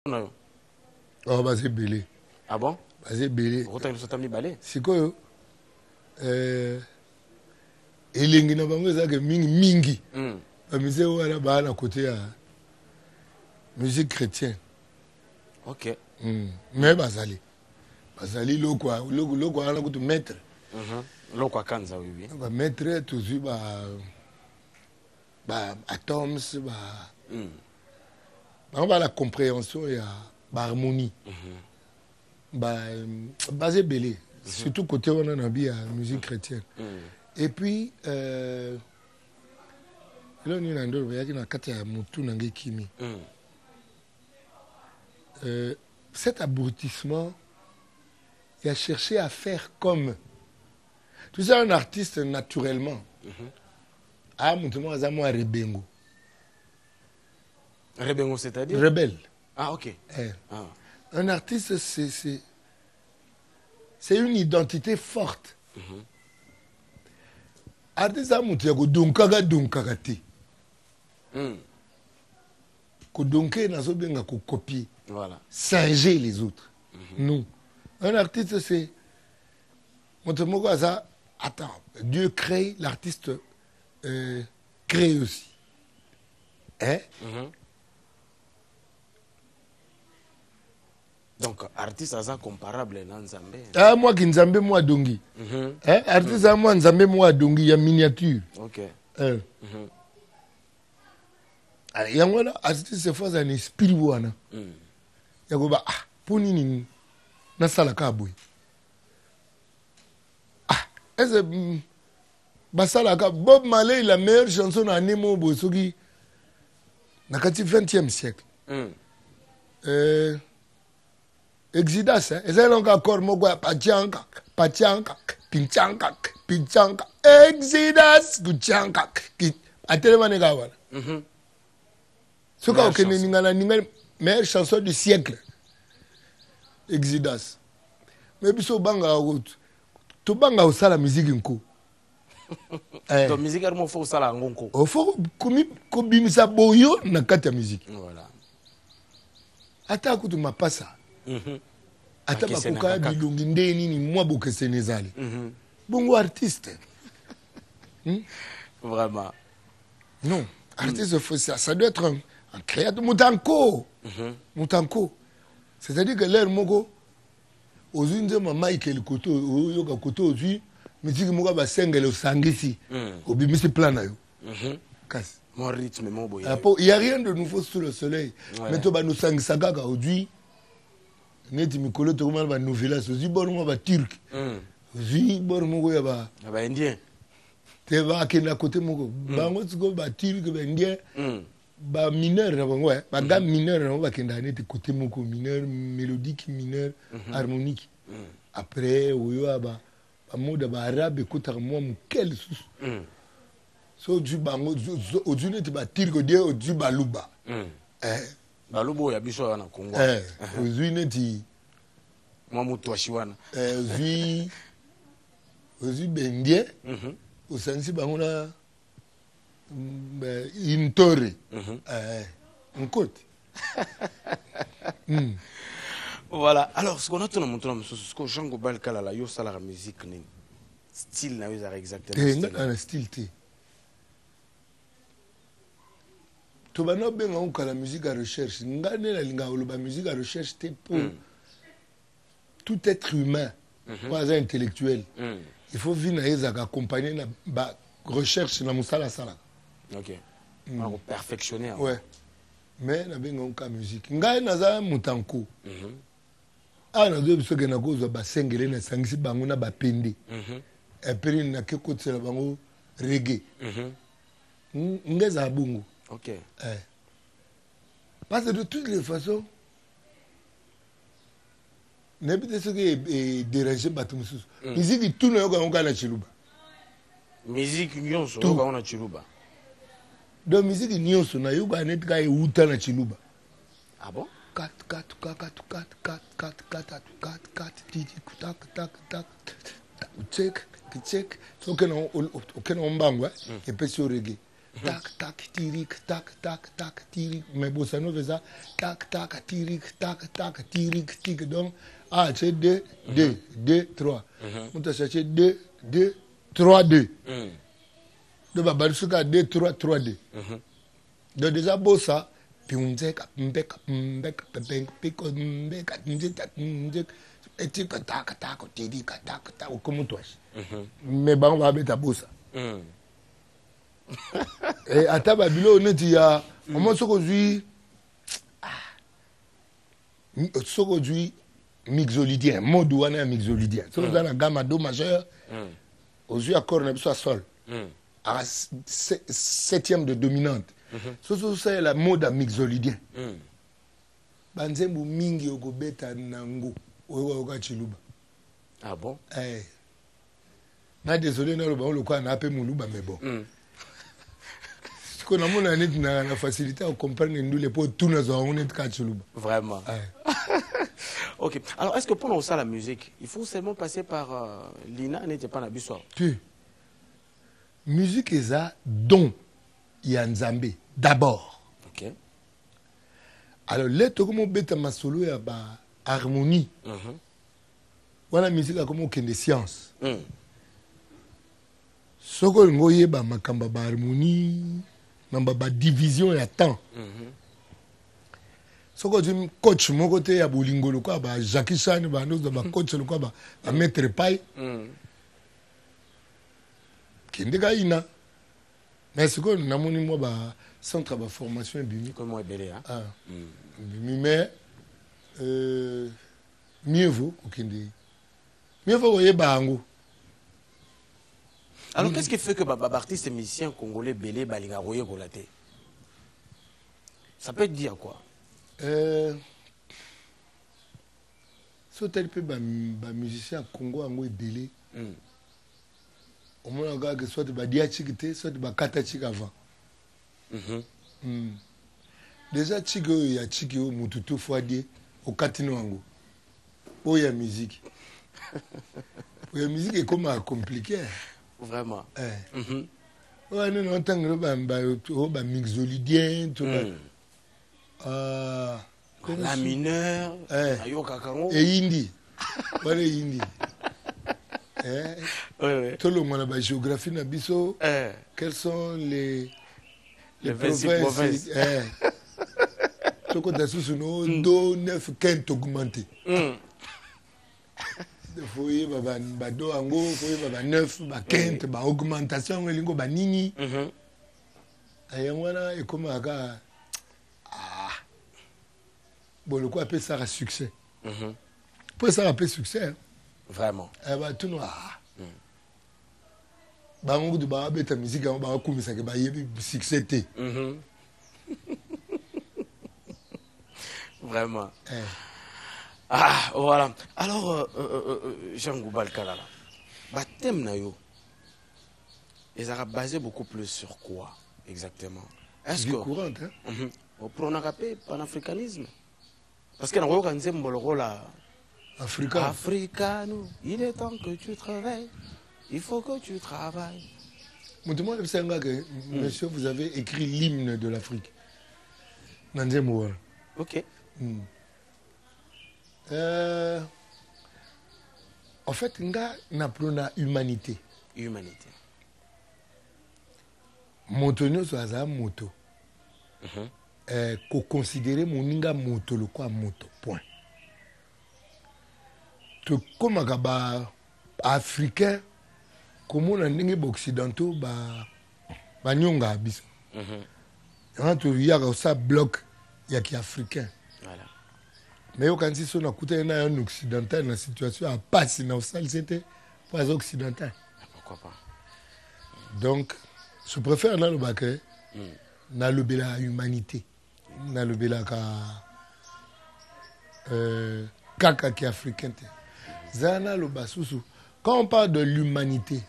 Non. Oh, bah c'est belé. Ah bon? Bah c'est belé. Pourtant, ils sont amenés balai. C'est quoi? Elengi na bango ça que mingi. Mais c'est où là bas à côté à musique chrétienne. Ok. Mais bazali loko on a que maître. Loko à Kanza, oui oui. Bah maître toujours bah atoms on va la compréhension et bah harmonie. Bah basé belé. Surtout côté on a bien musique chrétienne. Et puis là on est dans le y a kati ya mutu nange kimi. Cet abrutissement, il a cherché à faire comme. Tu sais, un artiste, naturellement, a montré à Rebengo. Rebengo, c'est-à-dire? Rebelle. Ah, ok. Un artiste, c'est une identité forte. Artiste, a montré que Donkaga te. Que Donké n'a pas bien copier. Voilà. Singer les autres. Non. Un artiste, c'est. Montre-moi ça. Attends, Dieu crée, l'artiste crée aussi. Hein? Donc, artiste, ça comparable dans Nzambe. Ah, moi qui Nzambe, moi Dongi. Hein? Artiste, moi Nzambe, moi Dongi, il y a miniature. Ok. Il y a un artiste, c'est fort, un esprit. Il y a un ah, pour nini, na sala kaboui. Basalaka, Bob Marley, la meilleure chanson à Nemo Bosogi, dans le 20e siècle. Exodus, et c'est encore Mogwa, Pachanka, Pinchanka, Exodus, Guchanka, à Télémanégawa. Ce qu'on a la meilleure chanson du siècle. Exodus. Mais puis, Banga, tu banga au la musique inco. Donc, musique, il faut ça la ngonko. Il faut que bimisa boyo na kati ya musique. Voilà. Ata kutu mapasa. Ata bakoka bilongi ndeni ni mwa boke senezali. Bongo artiste. Vraiment. Non, artiste ça doit être un créateur mutanko. Mutanko. C'est-à-dire que l'air moko ozunze ma Michael Koto yoka Koto ozu musique moka ba sengele osangisi obimisi plan na yo. Kasi Mon rythme mon boy. Il y a rien de nouveau sous le soleil. Mais to ba no sangisa kaka ozu neti mikolo to kuma ba novelas ozu bormo ba turc. Ozu bormo ya ba indien. Te va kena côté moko bango tsiko ba turc ba indien. Ba mineur na bango ba gamme mineur na ba kenda neti côté moko mineur mélodique mineur harmonique. Après oyo ba mode ba arabe kota moi mukel sous. So du bango odu neti ba tirgo de odu baluba. Baluba ya biso na Congo. Odu neti moi mutu ashiwana. Odu bendie. Osansi bango na une torre. Un côté. Voilà. Alors, ce qu'on a tout le monde, c'est que Jean Gobal Kalala, yo sala la musique, style na yo exactement. Un style T. Tu vas pas bien la musique à recherche. La musique à recherche pour tout être humain, pas intellectuel. Il faut venir accompagner la recherche dans la sala. Ok. Alors, perfectionner. Ouais. Mais na benga musique. Ngai naza mutanko. Na zo biso ke na kozwa ba sengele na sangisi bango na ba pende. Et puis na ke kotsela bango reggae. Ngeza bungu. Ok. Parce que de toutes les façons n'habite ce qui est dérangé batumsus. Musique tout na yoka na chiluba. Musique nyonso yoka na chiluba. Donc musique nyonso na yoka net ka uta na chiluba. Ah bon? 4 check so que non mbango et puis sur reggae Tac, tac, tirik, tac, tac, tac, tirik. Mais bossa nova fait ça. Tac, tac, tirik, tac, tac, tirik, tic. Donc, ah, c'est 2, 2, 2, 3. On t'a cherché 2, 2, 3, 2. Donc, bah, 2, 3, 3, 2. Donc, déjà, bossa. Puis on dit que comment toi. Mais bon, on va mettre à bossa. Et à ta babilo on dit ya comment ce qu'aujourd'hui mixolydien mode wana mixolydien so dans la gamme do majeur aujourd'hui accord na biso sol à septième de dominante so c'est la mode mixolydien banzembu mingi okobeta nango oyo ka chiluba. Ah bon? Na désolé na loba le quoi na pe muluba mais bon. On a la facilité à comprendre les pots tout nous on est kachuluba. Vraiment. Ok. Alors est-ce que pendant ça la musique, il faut seulement passer par l'INA n'était pas la bissoire. Tu. Musique est ça don Yanzambe d'abord. Ok. Alors les to comme beta masolo ya ba harmonie. Voilà musique a comme aucune science. Soko ngoye ba makamba ba harmonie. Namba division ya temps. Soko tu coach mon côté ya bolingo le quoi ba Jackie Chan ba nous ba coach le quoi ba maître Pai. Kindega ina. Mais ce que na moni moi ba centre ba formation bimi comment est belé hein. Ah. Mais mieux vaut okindi. Mieux vaut oye bango. Alors, qu'est-ce qui fait que artiste et musicien congolais belé balinga roye kolaté? Ça peut dire quoi? So tel peu musicien Congo ango belé. Au moins on que soit ba dia chikité, soit ba kata chik avant. Déjà chigo ya chikio mututu foadie au katino ango. Oya musique. Oya musique est comme compliqué. Vraiment. Ouais, nous entendons ba mixolydien, tout la mineur, et hindi. Voilà hindi. Tout le monde a la géographie na biso. Quelles sont les provinces? Tout comme ça sous nous 2 9 15 augmenté. Foye ba do ango foye ba 9 ba 15 ba augmentation elingo ba nini ayangwana et comme aka bon le quoi appelle ça un succès pour ça appelle succès vraiment ba tout no ba ngo du ba beta musique ba kumisa ke ba yebi succès té vraiment. Ah, voilà. Alors, Jean Goubal Kalala, thème nayo, ils ont basé beaucoup plus sur quoi exactement? Est-ce que courant pour on a rappelé panafricanisme? Parce que dans le rôle africain, il est temps que tu travailles, il faut que tu travailles. Monsieur, vous avez écrit l'hymne de l'Afrique. Ok. En fait, nga naprona humanité. Humanité. Montonio soit moto. Ko considérer moninga moto le quoi moto. Point. Te comme ba africain, comme on a n'engé occidentaux ba nyonga biso. Quand tu y a ça bloc y a qui africain. Voilà. Mais quand ils sont écoutés un occidental dans la situation à passer dans ça, c'était pas occidental. Pourquoi pas? Donc, je préfère dans le bac, dans le bela humanité, dans le bela kaka qui est africain. Zana le basusu. Quand on parle de l'humanité,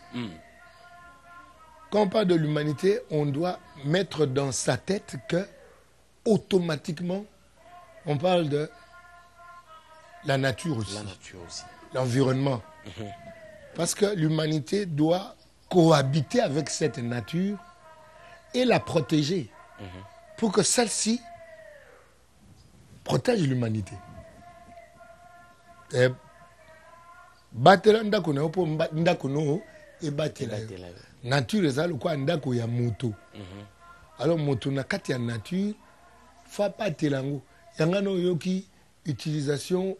on doit mettre dans sa tête que automatiquement on parle de la nature aussi. La nature aussi. L'environnement. Parce que l'humanité doit cohabiter avec cette nature et la protéger pour que celle-ci protège l'humanité. Batela ndako na opo ndako no e batela yo. Nature eza lokwa ndako ya moto. Alors moto na kati ya nature fa batela ngo. Yanga no yoki utilisation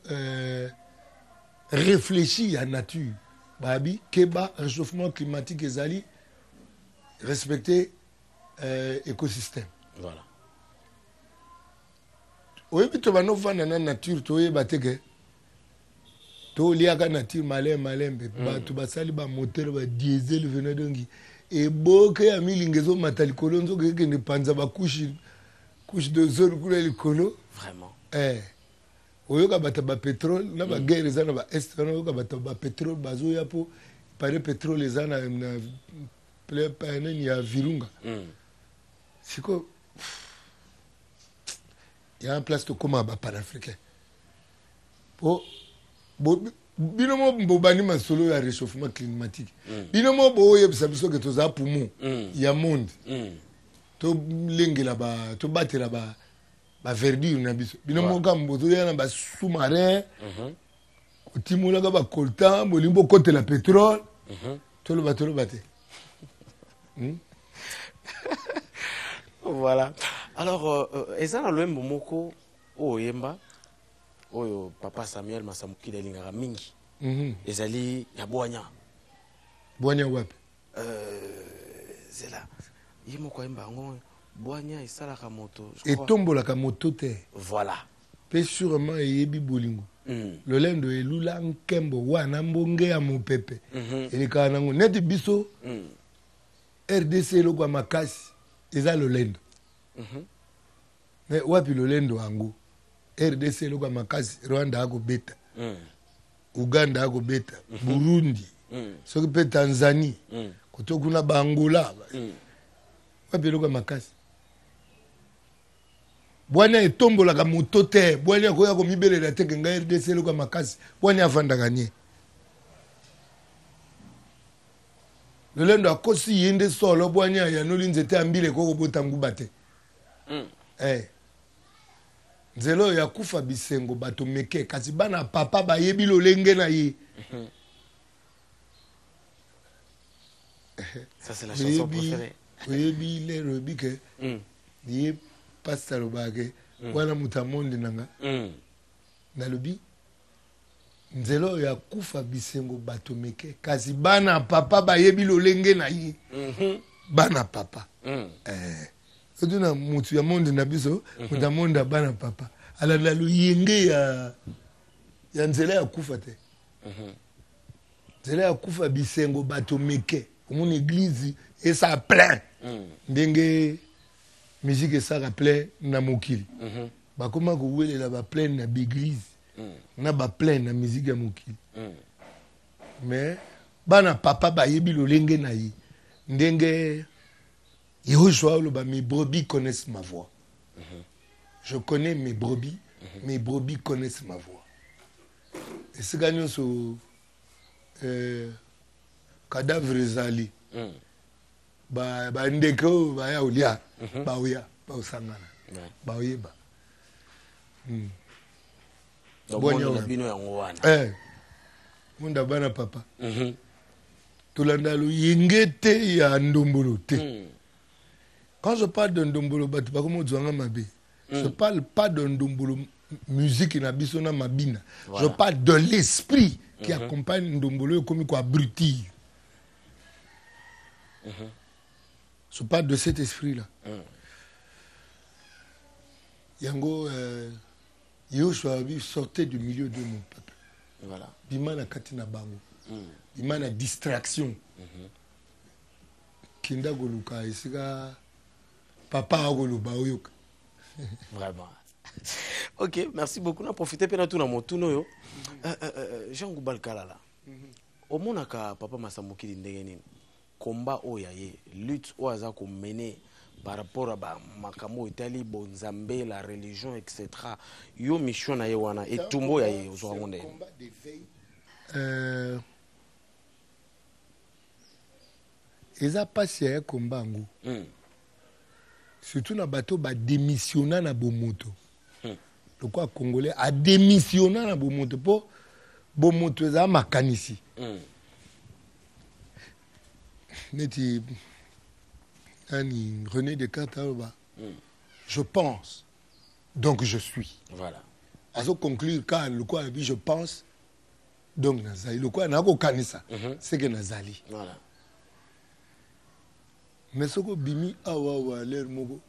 réfléchie à nature. Babi keba réchauffement climatique ezali respecter écosystème. Voilà. Oui, puis tu vas nous voir dans la nature, tu vas te to liaka nature malin tu vas sali ba moteur ba diesel venant dongi et boke ya milingezo matalikolo nzo ke ne panza ba couche de zone kula likolo Vraiment. oyoka bata ba pétrole na ba guerre za na ba est na oyoka bata ba pétrole bazo ya po pare pétrole za na plein ya Virunga. Siko il y a un place de comment ba panafricain po binomo bobani masolo ya réchauffement climatique binomo boye bisabiso ke toza poumon ya monde to lengela ba to batela ba verdure na biso binomo kambo to yana ba sous-marin otimola ga ba coltan bolimbo côté la pétrole to lo bate Voilà. Alors ezana lwembo moko oyemba oyo papa Samuel Masamukile alingaka mingi ezali ya bwanya wapi zela yimo kwa imba ngo bwanya esalaka moto etombolaka moto te voilà pe sûrement eyebi bolingo lolendo elula nkembo wana mbonge ya mopepe elekaka nango neti biso RDC elokwa makasi eza lolendo mais wapi lolendo yango RDC elokwa makasi Rwanda akobeta Uganda akobeta Burundi soki mpe Tanzanie koto kuna baangola wapi elokwa makasi bwanya etombolaka moto te bwanya koya komibelela te kenga RDC elokwa makasi bwanya avandaka nie lolendo akosi ye nde solo bwanya yanoli nzete ya mbila ekokobota nguba te nzela oyo akufa bisengo bato meke kasi bana papa bayebi lolenge na ye ça c'est la chanson préférée oyebi lero oyebi ke ye pasta lobake wana moto amonde nanga nalobi nzela oyo akufa bisengo bato meke kasi bana papa bayebi lolenge na ye bana papa otuna motu ya monde na biso moto amonde bana papa alanda luyenge ya nzela ya kufa te nzela ya kufa bisengo bato meke omona église esa plein ndenge musique esaka plein na mokili bakoma kowelela baplein na baeglise na baplein na musique ya mokili mais bana papa bayebi lolenge na ye ndenge Yehoshua oloba mes brebis connaissent ma voix. Je connais mes brebis connaissent ma voix. Et c'est gagnant sur cadavre ezali. Ba ndeko ba ya olia, ba oya, ba osangana. Ba oyeba. Bonyo bino yango wana. Munda bana papa. Tolanda lo yengete ya ndombolo te. Quand je parle d'un Ndombolo, je parle pas d'un Ndombolo musique na bisona mabina. Voilà. Je parle de l'esprit qui accompagne Ndombolo comme quoi abrutir. Je parle de cet esprit-là. Yango, Yoshua sortait du milieu de mon peuple. Voilà. Bimana katina bango. Bimana distraction. Kinda goluka esika papa agoluba oyoka. Vraiment. Ok, merci beaucoup. On a profité pour tout le Jean Goubal Kalala. Au monde papa Masamukile ndenge combat oyaye lutte oaza ko mener par rapport à makamo Italie bonzambe la religion etc. Yo mission na yewana et tumbo yaye ozoronde. Eza pasi ya combat ngo. surtout na bateau ba démissionna na bomoto. Le quoi congolais a démissionné na bomoto po bomoto za makanisi. Neti René Descartes je pense donc je suis. Voilà. À ce conclure quand le quoi dit je pense donc nazali le quoi na ko kanisa c'est que nazali. Voilà. Mais ce que bimi awa l'air moko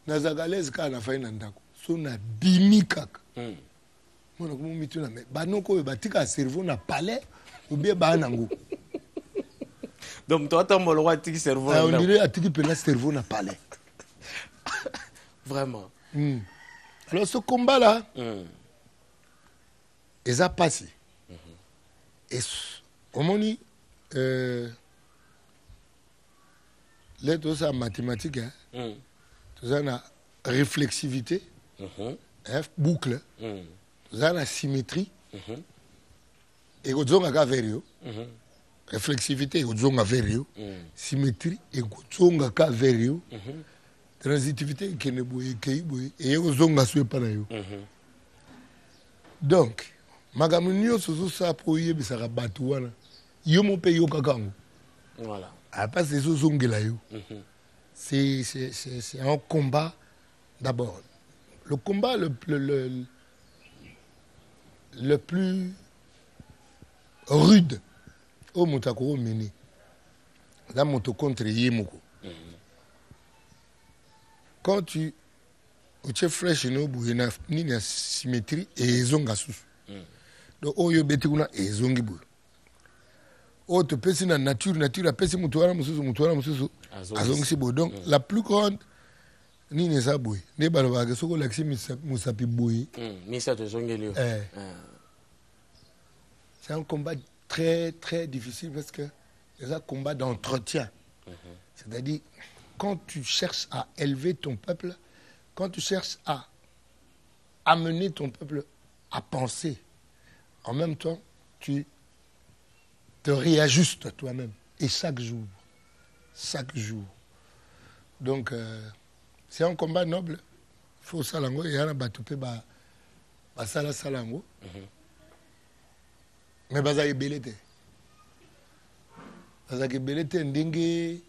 nazagalez ka na faina ndako so na bimi kaka mona ko mitu na me banoko batika cerveau na palais ou bien banango. Donc toi tu as le roi tiki cerveau. On dirait atiki pe na cerveau na palais. Vraiment. Alors ce combat là ils a passé. Et comment on dit là tout ça mathématique tout ça na réflexivité boucle tout ça na symétrie et kozonga ka vers yo réflexivité kozonga vers yo symétrie et kozonga ka vers yo transitivité kene boye kei boye et kozonga swe pa na yo donc makambo nyonso ozosa po oyebisaka bato wana yo mo mpe yokaka yango. Voilà. Après c'est ezozongela yo. C'est un combat d'abord. Le combat le plus rude au motakoro mené. Là moto contre yemoko. Quand tu flèches no bouena ni na symétrie et zonga sous. Donc oyo beti kuna ezongi boye. Oh, tu peux na nature a pesi mutuara mususu azongisi boye. Donc la plus grande ni ne sa boye. Ne balobaka soko laksi musapi boye. Misa to zongelio. C'est un combat très très difficile parce que c'est un combat d'entretien. C'est-à-dire quand tu cherches à élever ton peuple, quand tu cherches à amener ton peuple à penser, en même temps, tu te réajustes toi-même. Et chaque jour. Chaque jour. Donc, c'est un combat noble. Il faut salango. Et il y a un batoupe, sala salango. Mais baza ebelete. Baza ebelete ndenge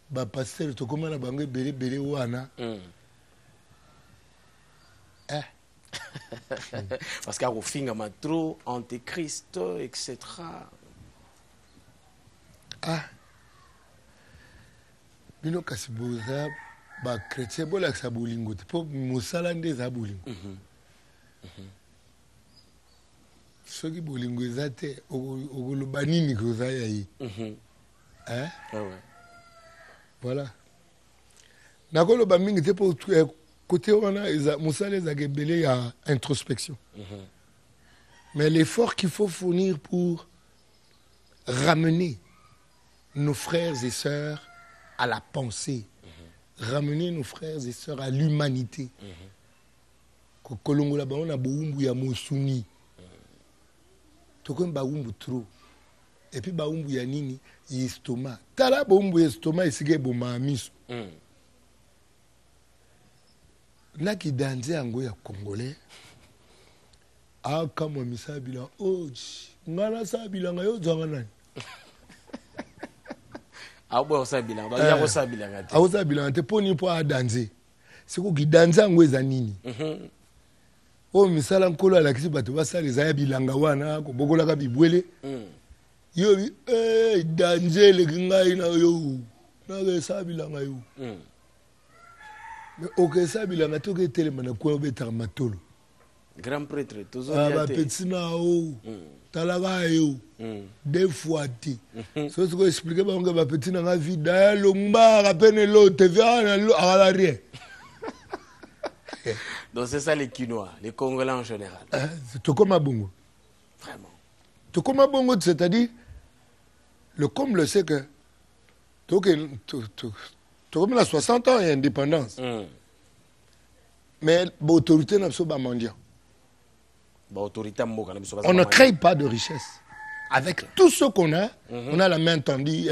ba pasteur to koma na bango ebele wana. Parce qu'au fin de trop antéchrist, etc. Bino kasi boza ba chrétien bola ka bolingo te po musala nde za bolingo. Soki bolingo ezate ogoloba nini ko za yayi. Voilà. Nakoloba mingi te po côté on a musala za gebele ya introspection. Mais l'effort qu'il faut fournir pour ramener nos frères et sœurs à la pensée, ramener nos frères et sœurs à l'humanité. Kolongola ba on a boumbu ya mosuni. Tokon baumbu trop. Et puis baumbu ya nini estomac. Tala baumbu estomac isige boma miso. Là qui danse yango ya congolais. Ah kama misabila ngana sabila ngayo zanga nani. Abo sabila ba ya ko sabila ngate. Abo sabila ngate poni po a danser. Siko ki danse yango eza nini. O misala nkolo ala kisi bato basala eza ya bilanga wana ko bokola ka bibwele. Yo danser le ngai na yo. Na ke sabila ngayo. Mais ok sabila ngate ke telema na ko betaka matolo. Grand prêtre, tous les petits talaga deux fois ti. So ce que expliquer ba nga petit na nga vie d'ailleurs ngba peine l'autre vient à la rien. Donc c'est ça les Quinois, les Congolais en général. C'est comme à Bongo. Vraiment. Tout comme à Bongo, c'est-à-dire le comble c'est que tout comme la 60 ans et indépendance. Mais l'autorité n'a pas mendiant. On ne crée pas de richesse. Avec tout ce qu'on a, on a la main tendue,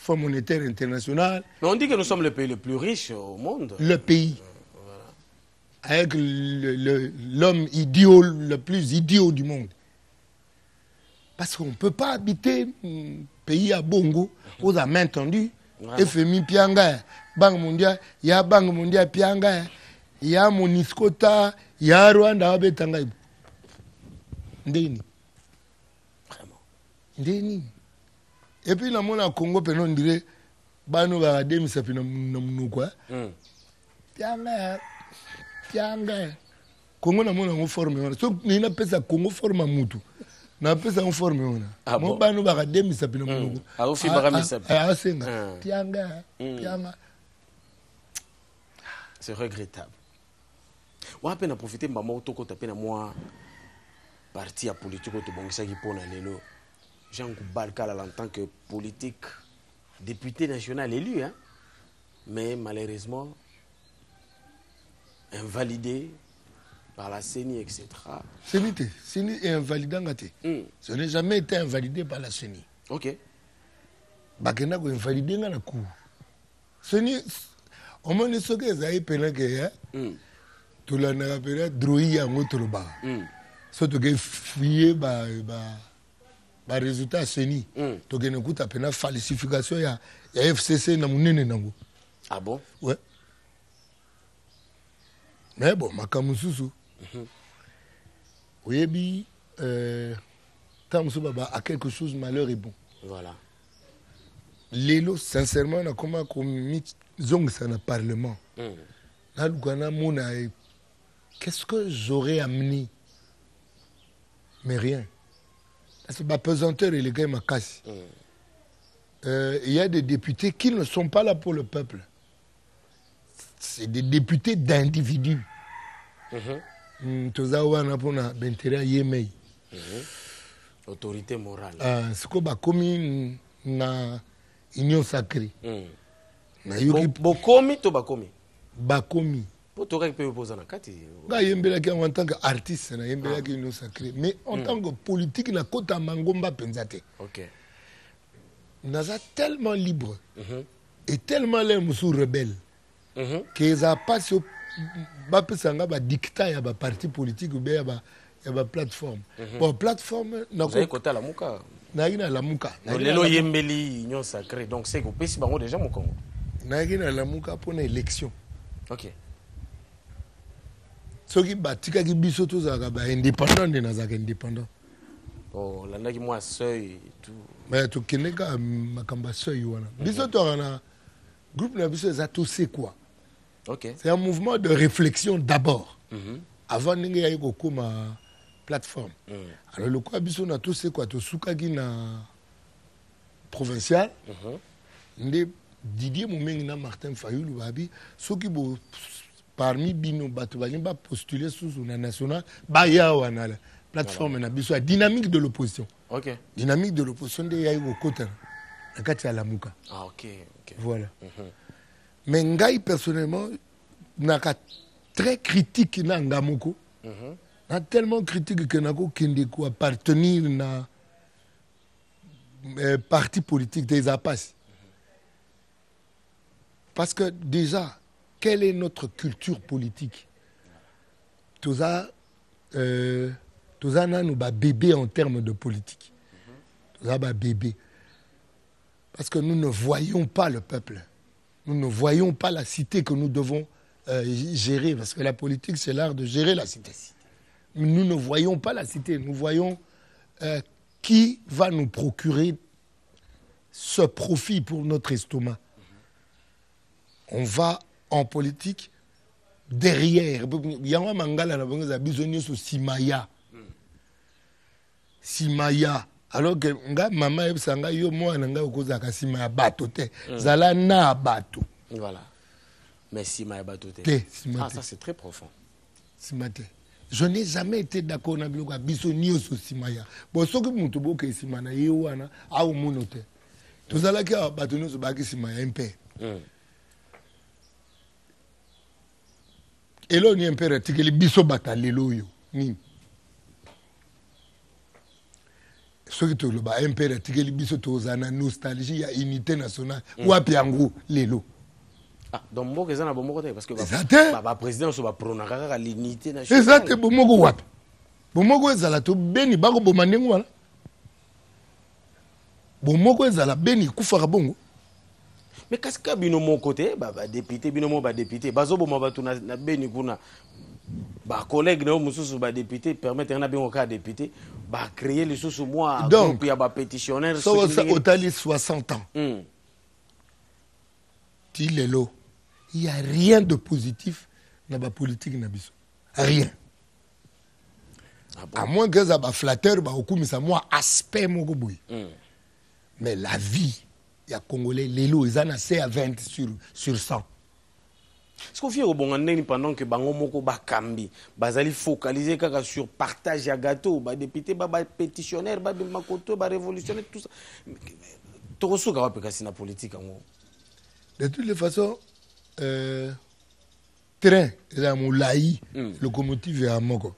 Fonds monétaire international. Mais on dit que nous sommes le pays le plus riche au monde. Le pays. Avec l'homme idiot, le plus idiot du monde. Parce qu'on ne peut pas habiter un pays à Bongo, aux a main tendue. FMI Pianga, Banque mondiale, il y a Banque mondiale Pianga, il y a Moniscota, il y a Rwanda, Betanga. Ndeni. Vraiment. Ndeni. Et puis, dans le Congo, on dirait, Bano va aider, mais ça fait non quoi. Pianga. Pianga. Congo na mona forme wana. So ni na pesa Congo forme mutu. Na pesa on forme wana. Mo banu ba kademi sapina munuko. A ofi ba mi sapi. Ah senga. Pianga. Pianga. C'est regrettable. On a peine à profiter de ma moto quand tu as moi parti à politique au Tobongisa qui pone lelo. Jean Balkala en tant que politique député national élu hein. Mais malheureusement invalidé par la CENI, etc. CENI est invalidé. Ce n'est jamais été invalidé par la CENI. Ok. Bakena ko invalidé nga na coup. CENI, on m'a dit que ça est pénal que tout la n'a pas droit à un autre bas. Surtout que fouiller ba résultat CENI. Donc il n'écoute à peine falsification ya FCC na munene nango. Ah bon? Ouais. Mais bon, Makamususu. Oui, Tamsubaba a quelque chose, malheur est bon. Voilà. Lélo, sincèrement, on a comment commis Zong ça dans le Parlement. Là, qu'est-ce que j'aurais amené? Mais rien. C'est ma pesanteur et les gars m'a cassé. Il y a des députés qui ne sont pas là pour le peuple. C'est des députés d'individus. Autorité morale. C'est comme commis na union sacrée. Bokomi to bakomi. Bakomi. Pour toi qui peut poser na kati. Ga yembela ki en tant qu'artiste na yembela ki union sacrée. Mais en tant que politique na kota mangomba penzate. OK. Naza tellement libre et tellement l'air sous rebelle. Qu'ils a pas sur dictat ya ba parti politique ou bien ya ba plateforme. Bon plateforme na ko côté la muka. Na ina la muka. Lelo yembeli union sacrée donc c'est que pesi bango déjà mon Congo. Na ina la muka pour une élection. OK. Soki batika ki biso to za ba indépendant de na za indépendant. Oh landa ki moi seuil et tout. Mais to keneka makamba seuil wana. Biso to na groupe na biso za to c'est quoi? Okay. C'est un mouvement de réflexion d'abord. Avant de faire ma plateforme. Alors, le quoi, on a tout c'est quoi? Tout ce na provincial. Didier Moumengina Martin Fayoulou Babi. Ceux qui parmi Bino Batouani va postuler sous la nationale. Baya ou la plateforme na biso dynamique de l'opposition. OK. Dynamique de l'opposition de Yaïgo Kota. La Katia Lamouka. Ah OK. Voilà. Mais Ngaï, personnellement, n'a très critique na Ngamoko. N'a tellement critique que n'a qu'au appartenir na parti politique des APAS. Parce que déjà, quelle est notre culture politique? Tout ça, nous ba bébé en termes de politique. Tout ça ba bébé. Parce que nous ne voyons pas le peuple. Nous ne voyons pas la cité que nous devons gérer, parce que la politique, c'est l'art de gérer la cité. Nous ne voyons pas la cité, nous voyons qui va nous procurer ce profit pour notre estomac. On va en politique derrière. Simaya. Alors que maman ebsanga yo mwana nga okozaka sima ya bato te zala na bato. Voilà. Mais sima ya bato te. Ah ça c'est très profond. Simate. Je n'ai jamais été d'accord na biloko biso nyoso simaya. Bon soki mutu boke simana ye wana au monote. Tozala ki bato nyoso baki simaya mpe. Elo ni mpe retikeli biso batalelo yo. Ni soki toloba impere atikeli biso tozana nostalgie ya unité nationale wapi yango lelo. Ah, donc mboka eza na bomoko te parce que ba président so ba pronaka kaka l'unité nationale. Exacte bomoko wapi. Bomoko ezala to beni bako bomandengo wala. Bomoko ezala beni kufaka bongo. Mais qu'est-ce que bino mon côté ba député bino mo ba député bazo boma batu na beni kuna ba collègue na mususu ba député permettre na bengo ka député ba créer les sous moi donc il y a ba pétitionnaire so ça otali 60 ans. Ti lelo il y a rien de positif dans la politique na biso. Rien. Ah bon? À moins que ça ba flatteur ba okumisa moi aspect moko boy. Mais la vie il y a Congolais lelo ils en a à 20 sur 100. Ce qu'on fait au bon année pendant que bango moko ba kambi bazali focaliser kaka sur partage ya gâteau ba député ba pétitionnaire ba makoto ba révolutionnaire tout ça tokosuka wapi kasi na politique ngo. De toutes les façons train la moulaï locomotive ya moko.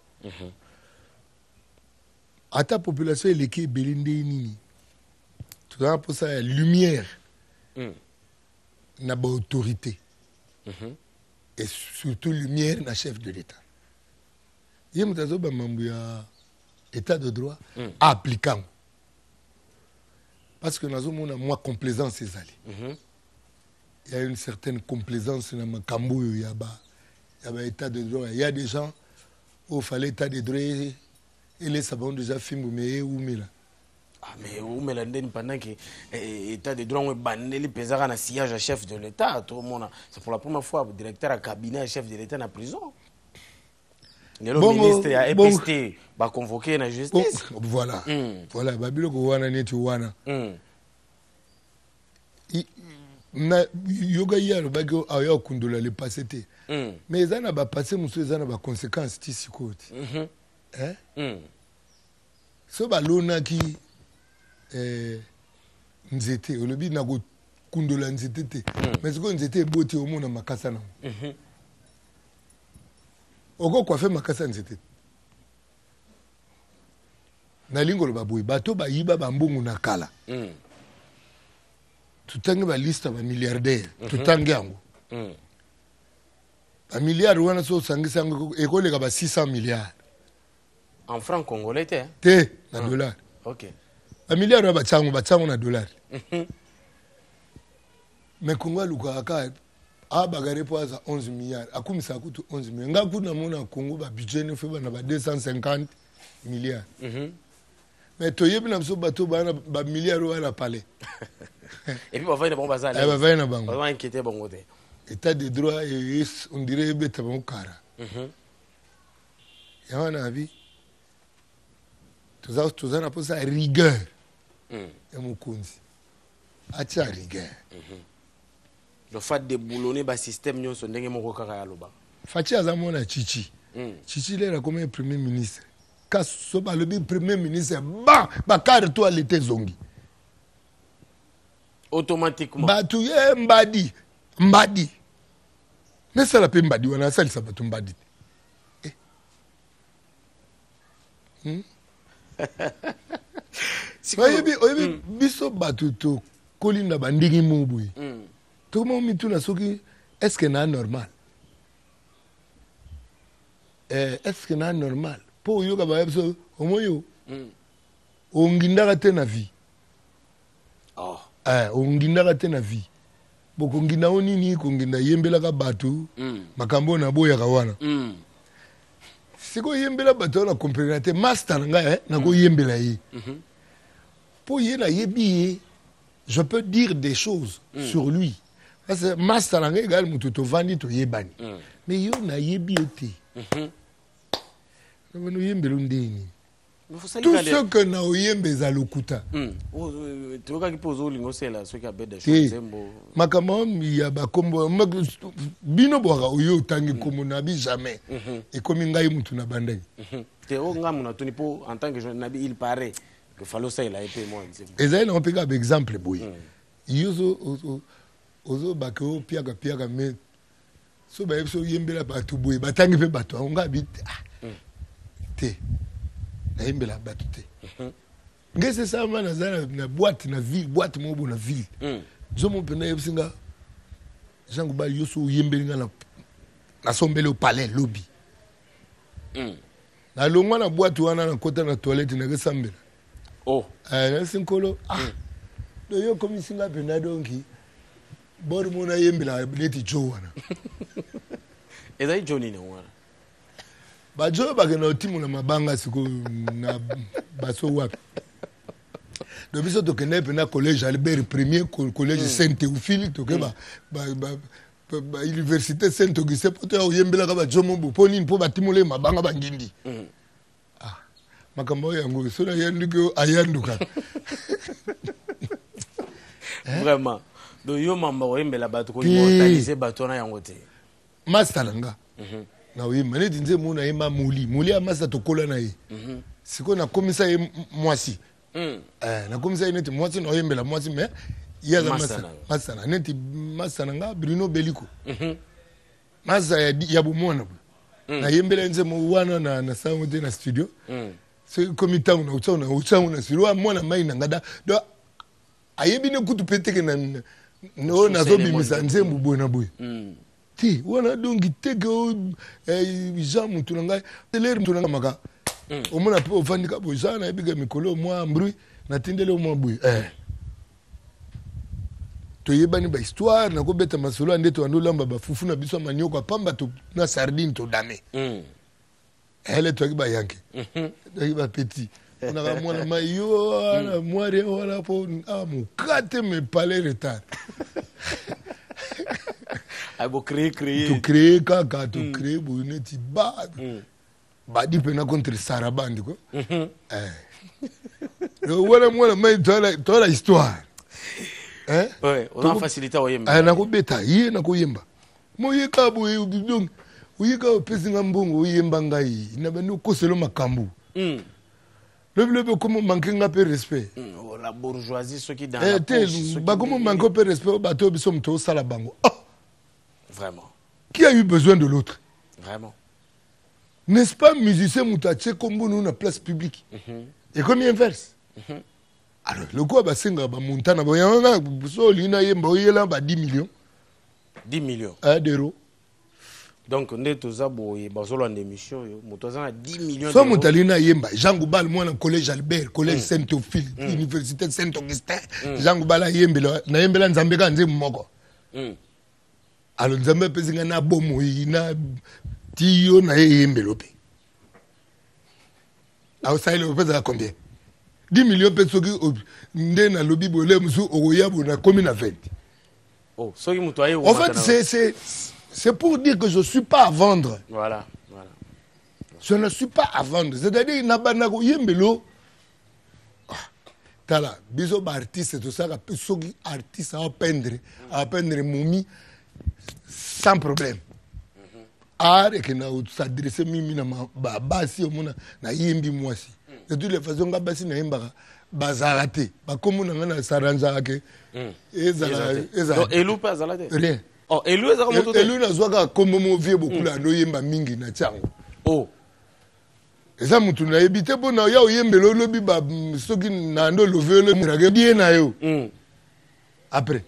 À ta population elle est belinde nini. Tout ça pour ça lumière n'a pas autorité. Et surtout lumière na chef de l'État. Il y a un état de droit appliquant. Parce que nous avons moins complaisance ces alliés. Il y a une certaine complaisance dans le Cambo, il y a un état de droit. Il y a des gens où il fallait état de droit et les savants déjà filmé ou là. Ah mais où mais là pendant que état de droit on banné les pesara na siège à chef de l'État tout le monde c'est pour la première fois le directeur à cabinet chef de l'État en prison. Le ministre a EPST va convoquer la justice. Voilà. Voilà babilo ko wana neti wana. Na yoga yaro bago ayo kundola le passé té. Mais ça n'a pas passé monsieur ça n'a pas conséquences ici côté. Hein? So balona ki nzete olobi na ko kundola nzete te mais ko nzete boti o mona makasa na oko kwa fe makasa nzete na lingolo baboyi bato ba yiba bambungu na kala tutange ba liste ba milliardaire tutange yango ba milliard wana so sangisa ngo ekoleka ba 600 milliards en francs congolais te na dollar. OK. Un milliard de batsango na dollar. Mais Congo lukaka a bagare po za 11 milliards. Akumisa kutu 11 milliards. Nga kuna mona Congo ba budget ne fait na ba 250 milliards. Mais toyebi na biso bato ba milliards wana palais. Et puis ba va na bon bazar. Ba va na bango. Ba inquiéter bango te. État de droit et on dirait beta bon kara. Ya wana abi tout ça n'a pas ça rigueur et mon konzi atia rigueur le fait de boulonner ba système nyonso ndenge moko kaka ya loba fachi azamona chichi chichi lera comme premier ministre kaso ba le premier ministre ba carte toi l'été zongi automatiquement batu ye mbadi mais ça la pe mbadi wana salisa batu mbadi oyebi biso bato to kolinda bandingi mubuyi tokoma mituna soki est-ce que na normal est-ce que na normal po oyoka baya biso omoyo ongindaka te na vie ongindaka te na vie bokonginda o nini konginda yembelaka bato makambo na boyaka wana siko yembela bato na comprendre te master nga na ko yembela ye pour ye na yebi je peux dire des choses sur lui parce que master nga égal mutu to vandi to yebani mais yo na yebi te no yembelo ndeni tout ce que na oyembe za lokuta tu ka ki pozo lingo sela so ka beda chozembo makambo ya bakombo bino boka oyo tangi komo na bi jamais et comme ngai mutu na bandai te o ngamu na tuni po en tant que jeune nabi il paraît que falo ça il a été moi et ça on peut un exemple boy yozo ozo bako piaka mais so ba so yembela batu boy batangi pe batu nga bi te na yembela batu te ngese sama na boîte na ville boîte mo na ville zomo pena yebisinga Jean Goubal yoso yembelinga na sombele au palais lobby na longwa na boîte wana na kota na toilette na kesambela oh na sinkolo do yo komisinga pena donki bor mo na yembela neti jo wana eza Johnny ne wana ba jo ba ke na timu na mabanga siko na baso wapi do biso to kene pena collège Albert premier collège Saint-Théophile to ke ba université Saint-Auguste poto ya yembela ka ba jomo bo poni mpo batimole mabanga bangindi makambo yango so na yanduko ayanduka vraiment do yo mamba oyembela bato ko immortaliser bato na yango te master nga na oui mané dinze mona yema muli ya master to kola na ye siko na komisa ye mwasi na komisa ye neti mwasi na oyembela mwasi mais ya za master na neti master nga Bruno Beliko master ya bomona na yembela nze mo wana na sango te na studio c'est comme tant na utsa na silo mwana mai na ngada do ayebi ne kutu peteke no na zo bimisa nzembu bona boy ti wana dongi teke o jamu tunanga teler tunanga maka o mona pe ofandika bo jana ebiga mikolo mwa mbru na tindele mwa boy to yebani ba histoire na ko beta masolo ande to andolamba ba fufu na biso manioko pamba to na sardine to dame elle to ba yanke to ba petit on a mwana mayo na mwari wala po mukate me palais retard abo créer to créer kaka to créer boneti ba di pena contre Sarabandi ko wala mwana mai to la histoire ouais on a facilité au yemba na ko beta ye na ko yemba mo ye ka bo donc uyi ka pesinga mbongo uyemba ngai na banu ko selo makambu le comment manquer un peu respect la bourgeoisie ceux qui dans la poche ba comment manquer un peu respect bato biso mto sala bango vraiment qui a eu besoin de l'autre vraiment n'est-ce pas musicien mutache kombo nous na place publique et comme inverse alors le quoi ba singa ba montana ba yana so lina yemba oyela ba 10 millions d'euros donc nde toza boye bazolo en émission yo motoza na 10 millions so mutalina yemba Jean Goubal moi na collège Albert collège Saint-Théophile université Saint-Augustin Jean Goubal yembela na yembela nzambe ka nze moko alors nzambe pesinga na bomo na tiyo na yembelo pe au ça il pesa combien 10 millions peso ki nde na lobby bolé musu okoyabo na commune à 20 oh so muto aye en fait c'est pour dire que je ne suis pas à vendre. Voilà. Je ne suis pas à vendre. C'est-à-dire, Nabanako Yembelo, Tala, biso artiste, tout ça, artiste à peindre momie, sans problème. Art et que na s'adresser mimi na basi omona na yembi mwasi. De toutes les façons, basi na yemba bazarate. Ba comme na saranja ke. Donc elu pas zalate. Rien. Oh, elu eza comme tout. Elu na zwaka comme mo vie beaucoup la no yemba mingi na tsango. Oh. Eza mutu na ebite bona ya oyembelo lobi ba soki na ndo lovelo mirage bien na yo. Après.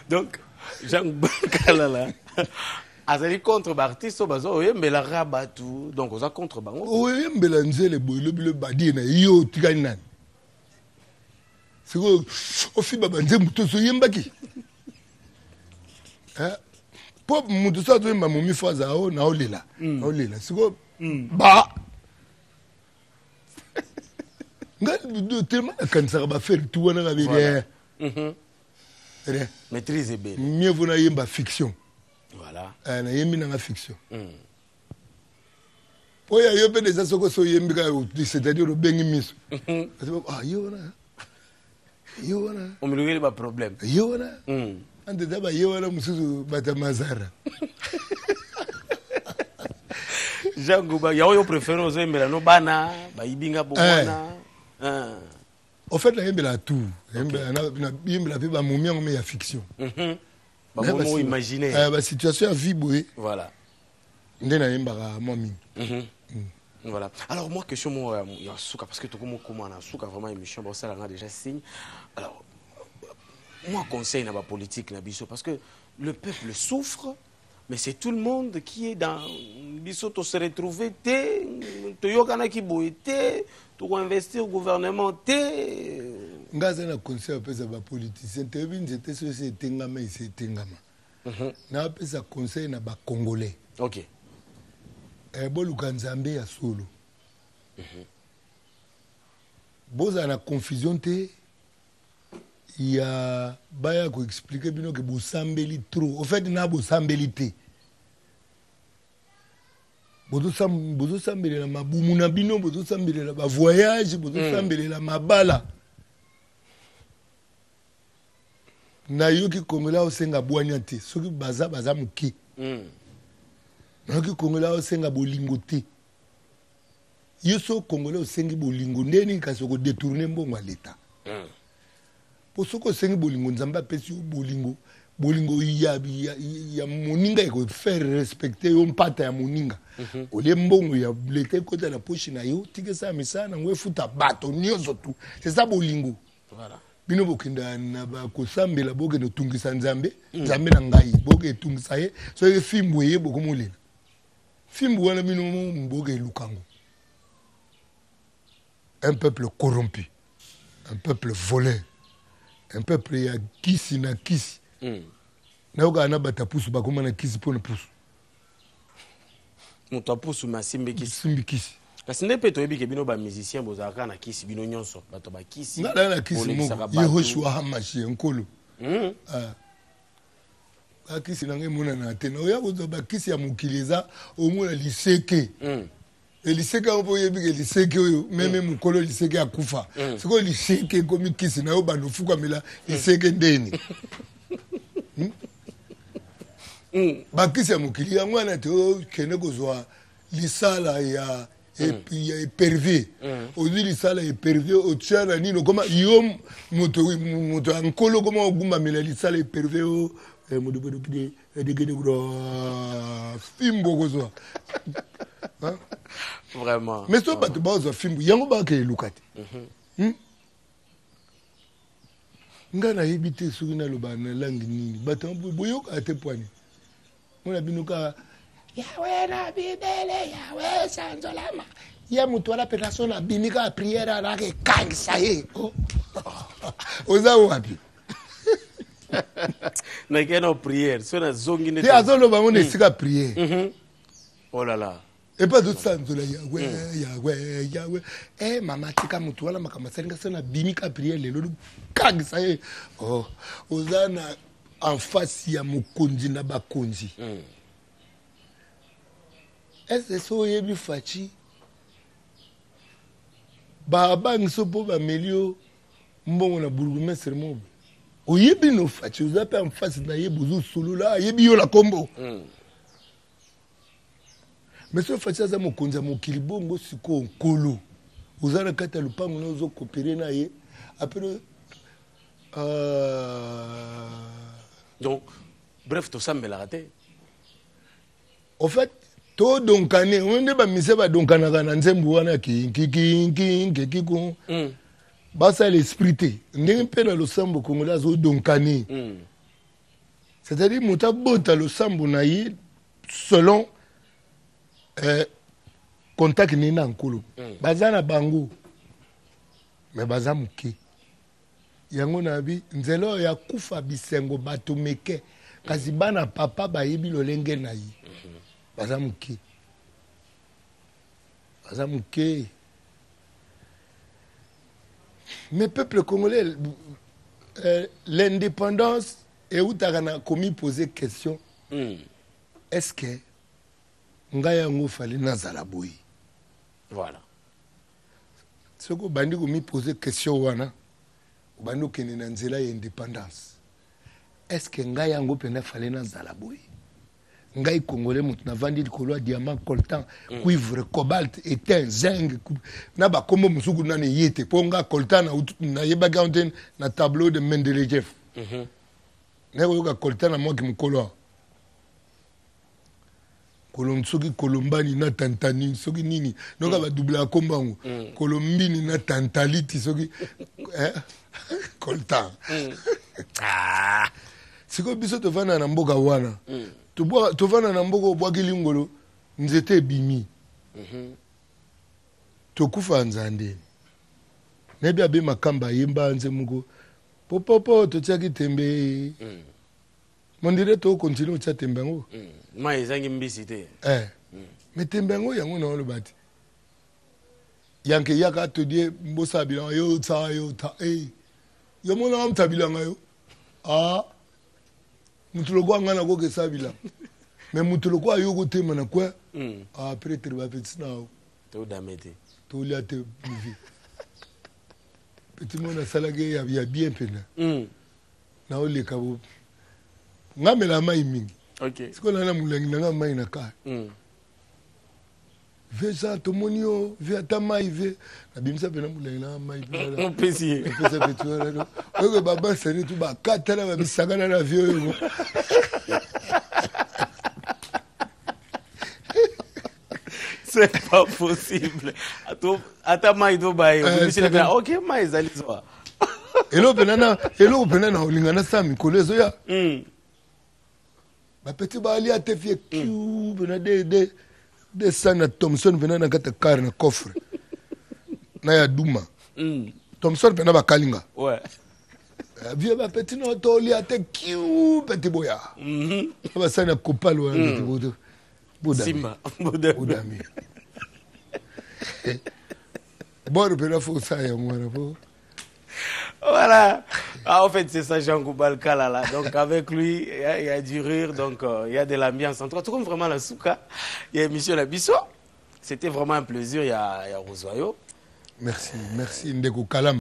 Donc Jean Kalala azali contre l'artiste bazo oyembela rabatu donc oza contre bango. Oyembela nzele boy lobi le badi na yo tikani nani. Siko ofi baba nze mutu so yembaki. Pop mutu sa to yemba momi faza o na olela. Na olela. Siko ba ngal tellement kanisa ba faire tout wana ba bien. Rien. Maîtrise bien. Mieux vaut na yemba fiction. Voilà. Na yembi na fiction. Oya yo pe des asoko so yembi ka c'est-à-dire bengi miso. Ah yo na. Yo na. On me le pas problème. Yo na. Ande daba yo na musuzu batamazara. Janguba yo préfère aux yembela no bana ba ibinga bobana. En fait, il y a tout. Il y a la momie en meilleure fiction. Comment imaginer la situation à vie, voilà. Il y a Voilà. Alors, moi, question, moi, il y a un souka, parce que tout le monde commence à souka, vraiment, émission, bon, ça, là, on a déjà signe. Alors, moi, conseil dans la politique, parce que le peuple souffre, mais c'est tout le monde qui est dans. Biso, tu se retrouver, tu y qui boite, tu investir au gouvernement, Ngaza na conseil apesa ba politicien te bin c'était ce tengama et c'est tengama. Na apesa conseil na ba congolais. OK. Boluka nzambe ya solo. Boza na confusion te ya baya ko expliquer bino que bo sambeli trop. Au fait na bo sambeli te. Bozo sambeli la mabumu na bino, bozo sambeli la ba voyage, bozo sambeli la mabala. Na yoki kongola osenga bwanya te, soki baza muke. Na yoki kongola osenga bolingo te. Yoso kongola osengi bolingo ndeni kasi ko détourner mbongo l'État. Po soko osengi bolingo nzamba pesi bolingo. Bolingo ya moninga eko faire respecter yo mpata ya moninga. Ole mbongo ya l'État kota na poche na yo tike sa misa na ngwe futa bato nyoso tu. C'est ça bolingo. Voilà. Bino bokenda na ba kosambela boke no tungisa nzambe nzambe na ngai boke tungisa ye so ye fimbu ye boko molela fimbu wana bino mboke lukango un peuple corrompu un peuple voleur un peuple ya kisi na kisi na yoka na batapusu bakoma na kisi pona pusu moto apusu masimbe kisi simbi kisi kasi nde pe toyebi ke bino ba musicien bozalaka na kisi bino nyonso bato ba kisi ngala na kisi moko Yehoshua Hamashi nkolo akisi na ngai mona na te na oya kozo ba kisi ya mokili eza omona liseke liseke opo yebi ke liseke oyo meme mokolo liseke akufa siko liseke komi kisi na yo bando fuka mela liseke ndeni ba kisi ya mokili yango na te kende kozwa lisala ya épervier ozwi lisala épervier otiana nino koma yo moto ankolo koma ogumbamela lisala épervier o modobodokide degede gro fimbo kozwa vraiment mais so bato bazwa fimbo yango bakele luka te nga nayebi te soki naloba na langi nini bato boyoka te pwani mona bino ka Yahweh na bibele Yahweh sanzolama ya mutu ala personne abimika prière alake kangisa ye oza wapi na kena prière so na zongi ne te azoloba ngo na esika prière oh là là et pas d'autre sanzola Yahweh mama tika mutu ala makambo asalinga so na bimika prière lelo kangisa ye oza na en face ya mokonzi na bakonzi est-ce so yebi fachi babangiso mpo bameli yo mbongo na bourgmestre mobe oyebi no fachi oza mpe en face na ye bozosolola ayebi yo la kombo mais so fachi aza mokonzi ya mokili bongo sikoyo nkolo oza na kati ya lopango na ozokopere na ye apres donc bref tosambelaka te au fait to donkane onde ba mise ba donkanaka na nzembo wana kinkikiko basa l'esprit te ndenge mpe na losambo congolais azo donkane c'est-à-dire moto abota losambo na ye selon contact ne na nkolo baza na bango mais baza moke yango na bi nzela oyo ya kufa bisengo bato meke kasi bana papa bayebi lolenge na ye baza moke mais peuple congolais l'indépendance eutaka na komi poser question est-ce que ngai yango fali nazala boye voilà soki obandi komi poser question wana obandi okende na nzela ya indépendance est-ce que ngai yango mpena fali nazala boye ngai congolais mutu navandi likolo ya diamant coltan cuivre cobalt étain zinc na bakombo mosuku nano ye te mpo nga coltan nayebaki yango te na tableau de Mendelejev naye koyoka coltan na mwaki mokolo awa soki kolombani na tantani soki nini donc badouble akomba ngo kolombini na tantaliti soki coltan sikoyo biso tovanda na mboka wana tovanda na mboka obwakili ngolo nzete ebimi tokufa nzandeni nayebi abe makamba ayemba nze moko popopo totiaki tembe mondire tokontinue otia tembe yango ma ezangi mbisi te me tembe yango yango na oloba te yanke yaka todie mbosa bilanga yo ta yo monaka muta bilanga yo mutu lokwa nga nakokesa bilanga me mutu lokwa ayoko tema na kwa pretre bapeti nao todame te tolia te mivi petit monde asalaki ya bien pena na oleka bo ngamela mai mingi siko nana mulangi nanga mai na kaya ve ça tomoni yo ve ata mai ve nabimisa pena mulangi nanga mai opesi peti wana oyo baba sani tu bakatala babisakana na vie oyo c'est pas possible. Ata mai do baye. Ok, mai ezali zo. Elo penana na olingana sa mikolo ezo ya. Ba petit ba ali atefie kiu bena de sana Thompson bena na kata car na coffre. Na ya duma. Thompson bena ba kalinga. Ouais. Vie ba petit no to li ate kiu petit boya. Ba sana kopalo petit bodo. Simba. Boudami. Bon, il faut ça, voilà. En fait, c'est ça, Jean Goubal Kalala. Donc, avec lui, il y a du rire, donc il y a de l'ambiance. En tout cas, tout comme vraiment la souka, il y a émission La Bisso. C'était vraiment un plaisir. Il y a Rosoyo. Merci, Ndeko Kalam.